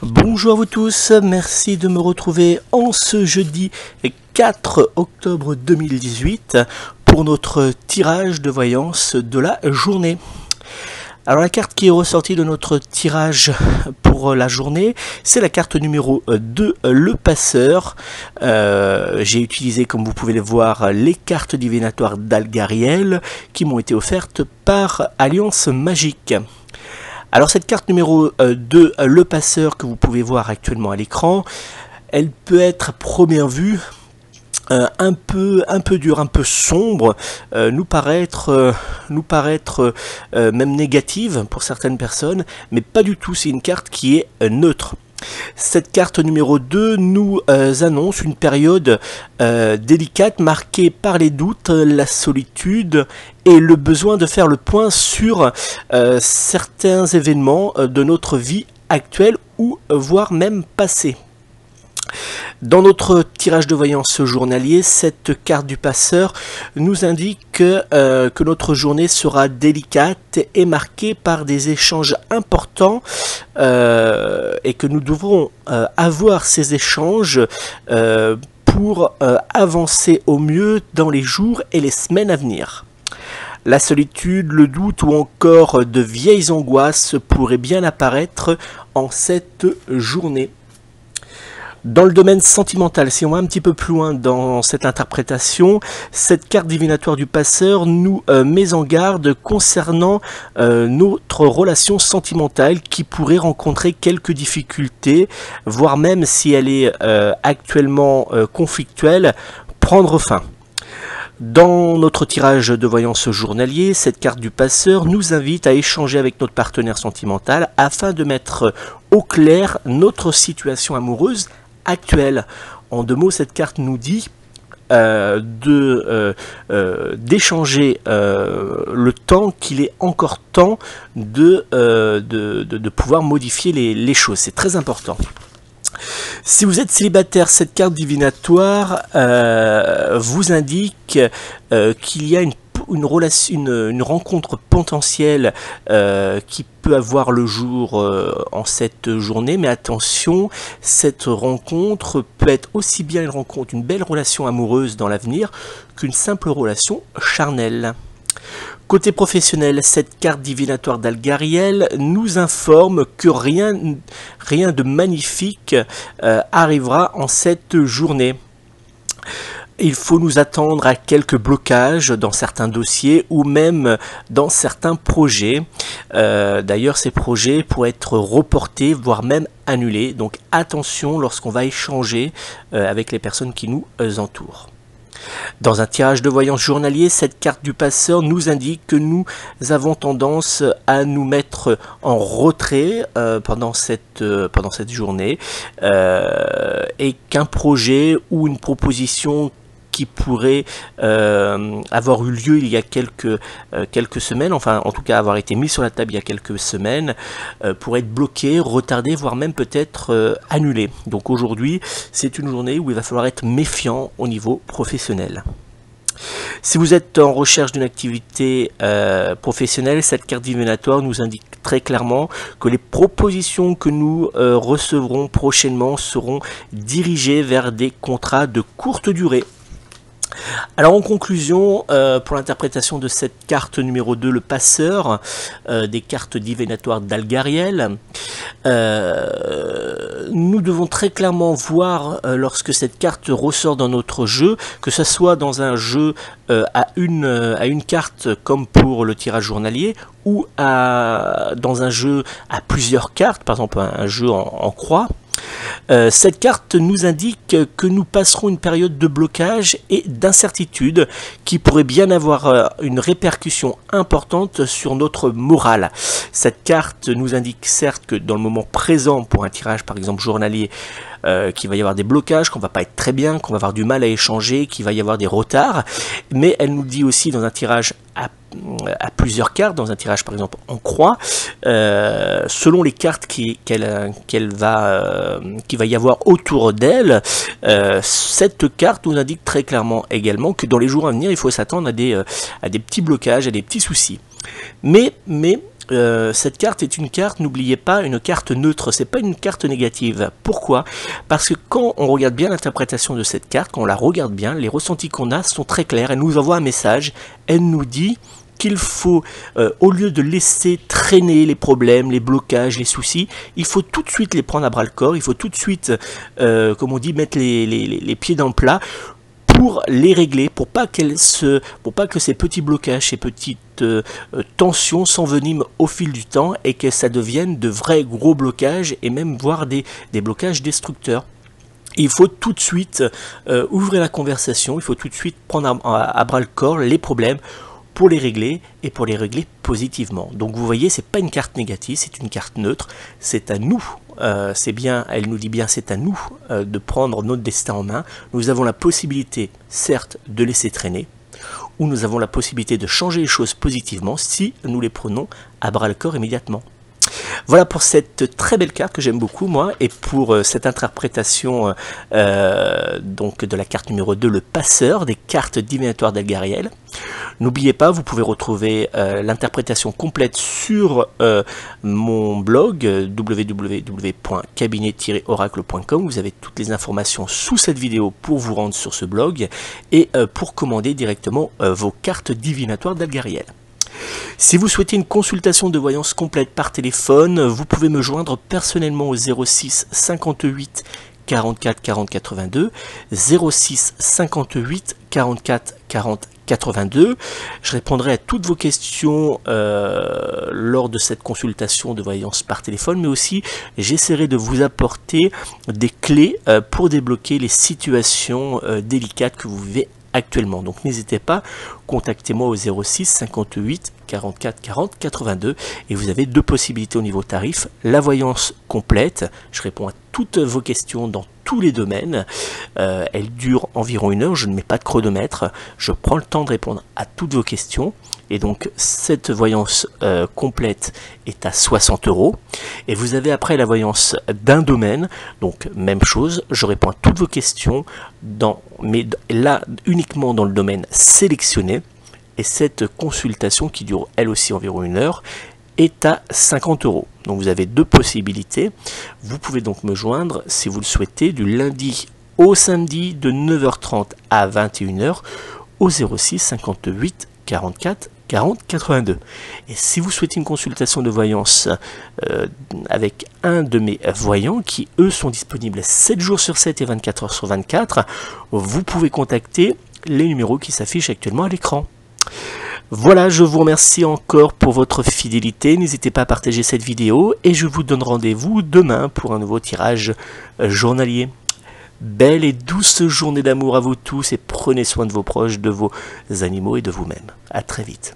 Bonjour à vous tous, merci de me retrouver en ce jeudi 4 octobre 2018 pour notre tirage de voyance de la journée. Alors la carte qui est ressortie de notre tirage pour la journée, c'est la carte numéro 2, le passeur. J'ai utilisé, comme vous pouvez le voir, les cartes divinatoires d'Algariel qui m'ont été offertes par Alliance Magique. Alors cette carte numéro 2, le passeur, que vous pouvez voir actuellement à l'écran, elle peut être à première vue un peu dur, un peu sombre, nous paraître même négative pour certaines personnes, mais pas du tout, c'est une carte qui est neutre. Cette carte numéro 2 nous annonce une période délicate marquée par les doutes, la solitude et le besoin de faire le point sur certains événements de notre vie actuelle ou voire même passée. Dans notre tirage de voyance journalier, cette carte du passeur nous indique que notre journée sera délicate et marquée par des échanges importants et que nous devrons avoir ces échanges pour avancer au mieux dans les jours et les semaines à venir. La solitude, le doute ou encore de vieilles angoisses pourraient bien apparaître en cette journée. Dans le domaine sentimental, si on va un petit peu plus loin dans cette interprétation, cette carte divinatoire du passeur nous met en garde concernant notre relation sentimentale qui pourrait rencontrer quelques difficultés, voire même si elle est actuellement conflictuelle, prendre fin. Dans notre tirage de voyance journalier, cette carte du passeur nous invite à échanger avec notre partenaire sentimental afin de mettre au clair notre situation amoureuse actuelle. En deux mots, cette carte nous dit d'échanger le temps qu'il est encore temps de pouvoir modifier les choses. C'est très important. Si vous êtes célibataire, cette carte divinatoire vous indique qu'il y a une rencontre potentielle qui peut avoir le jour en cette journée, mais attention, cette rencontre peut être aussi bien une belle relation amoureuse dans l'avenir qu'une simple relation charnelle. Côté professionnel, cette carte divinatoire d'Algariel nous informe que rien de magnifique arrivera en cette journée. Il faut nous attendre à quelques blocages dans certains dossiers ou même dans certains projets. D'ailleurs, ces projets pourraient être reportés, voire même annulés. Donc attention lorsqu'on va échanger avec les personnes qui nous entourent. Dans un tirage de voyance journalier, cette carte du passeur nous indique que nous avons tendance à nous mettre en retrait pendant cette journée et qu'un projet ou une proposition qui pourrait avoir eu lieu il y a quelques semaines, enfin en tout cas avoir été mis sur la table il y a quelques semaines, pourrait être bloqué, retardé, voire même peut-être annulé. Donc aujourd'hui, c'est une journée où il va falloir être méfiant au niveau professionnel. Si vous êtes en recherche d'une activité professionnelle, cette carte divinatoire nous indique très clairement que les propositions que nous recevrons prochainement seront dirigées vers des contrats de courte durée. Alors en conclusion, pour l'interprétation de cette carte numéro 2, le passeur, des cartes divinatoires d'Algariel, nous devons très clairement voir lorsque cette carte ressort dans notre jeu, que ce soit dans un jeu à une carte comme pour le tirage journalier, ou dans un jeu à plusieurs cartes, par exemple un jeu en croix. Cette carte nous indique que nous passerons une période de blocage et d'incertitude qui pourrait bien avoir une répercussion importante sur notre morale. Cette carte nous indique certes que dans le moment présent, pour un tirage par exemple journalier, qu'il va y avoir des blocages, qu'on va pas être très bien, qu'on va avoir du mal à échanger, qu'il va y avoir des retards, mais elle nous dit aussi dans un tirage à plusieurs cartes, dans un tirage par exemple en croix, selon les cartes qu'il va y avoir autour d'elle, cette carte nous indique très clairement également que dans les jours à venir, il faut s'attendre à des petits blocages, à des petits soucis. Mais cette carte est une carte, n'oubliez pas, une carte neutre, c'est pas une carte négative. Pourquoi? Parce que quand on regarde bien l'interprétation de cette carte, quand on la regarde bien, les ressentis qu'on a sont très clairs. Elle nous envoie un message, elle nous dit qu'il faut, au lieu de laisser traîner les problèmes, les blocages, les soucis, il faut tout de suite les prendre à bras le corps, il faut tout de suite, comme on dit, mettre les pieds dans le plat, pour les régler, pour pas que ces petits blocages, ces petites tensions s'enveniment au fil du temps et que ça devienne de vrais gros blocages et même voire des blocages destructeurs. Il faut tout de suite ouvrir la conversation, il faut tout de suite prendre à bras le corps les problèmes pour les régler et pour les régler positivement. Donc vous voyez, c'est pas une carte négative, c'est une carte neutre, c'est à nous. C'est bien, elle nous dit bien, c'est à nous de prendre notre destin en main. Nous avons la possibilité, certes, de laisser traîner, ou nous avons la possibilité de changer les choses positivement si nous les prenons à bras le corps immédiatement. Voilà pour cette très belle carte que j'aime beaucoup moi, et pour cette interprétation donc de la carte numéro 2, le passeur des cartes divinatoires d'Elgariel. N'oubliez pas, vous pouvez retrouver l'interprétation complète sur mon blog www.cabinet-oracle.com. Vous avez toutes les informations sous cette vidéo pour vous rendre sur ce blog et pour commander directement vos cartes divinatoires d'Elgariel. Si vous souhaitez une consultation de voyance complète par téléphone, vous pouvez me joindre personnellement au 06 58 44 40 82, 06 58 44 40 82. Je répondrai à toutes vos questions lors de cette consultation de voyance par téléphone, mais aussi j'essaierai de vous apporter des clés pour débloquer les situations délicates que vous vivez actuellement. Donc n'hésitez pas, contactez-moi au 06 58 44 40 82 et vous avez deux possibilités au niveau tarif. La voyance complète, je réponds à toutes vos questions dans tous les domaines, elle dure environ 1 heure, je ne mets pas de chronomètre, je prends le temps de répondre à toutes vos questions. Et donc cette voyance complète est à 60 €. Et vous avez après la voyance d'un domaine, donc même chose, je réponds à toutes vos questions, mais là uniquement dans le domaine sélectionné. Et cette consultation qui dure elle aussi environ 1 heure est à 50 €. Donc vous avez deux possibilités. Vous pouvez donc me joindre si vous le souhaitez du lundi au samedi de 9h30 à 21 h au 06 58 44 40 82. Et si vous souhaitez une consultation de voyance avec un de mes voyants qui eux sont disponibles 7 jours sur 7 et 24 heures sur 24, vous pouvez contacter les numéros qui s'affichent actuellement à l'écran. Voilà, je vous remercie encore pour votre fidélité, n'hésitez pas à partager cette vidéo et je vous donne rendez-vous demain pour un nouveau tirage journalier. Belle et douce journée d'amour à vous tous et prenez soin de vos proches, de vos animaux et de vous-même. À très vite.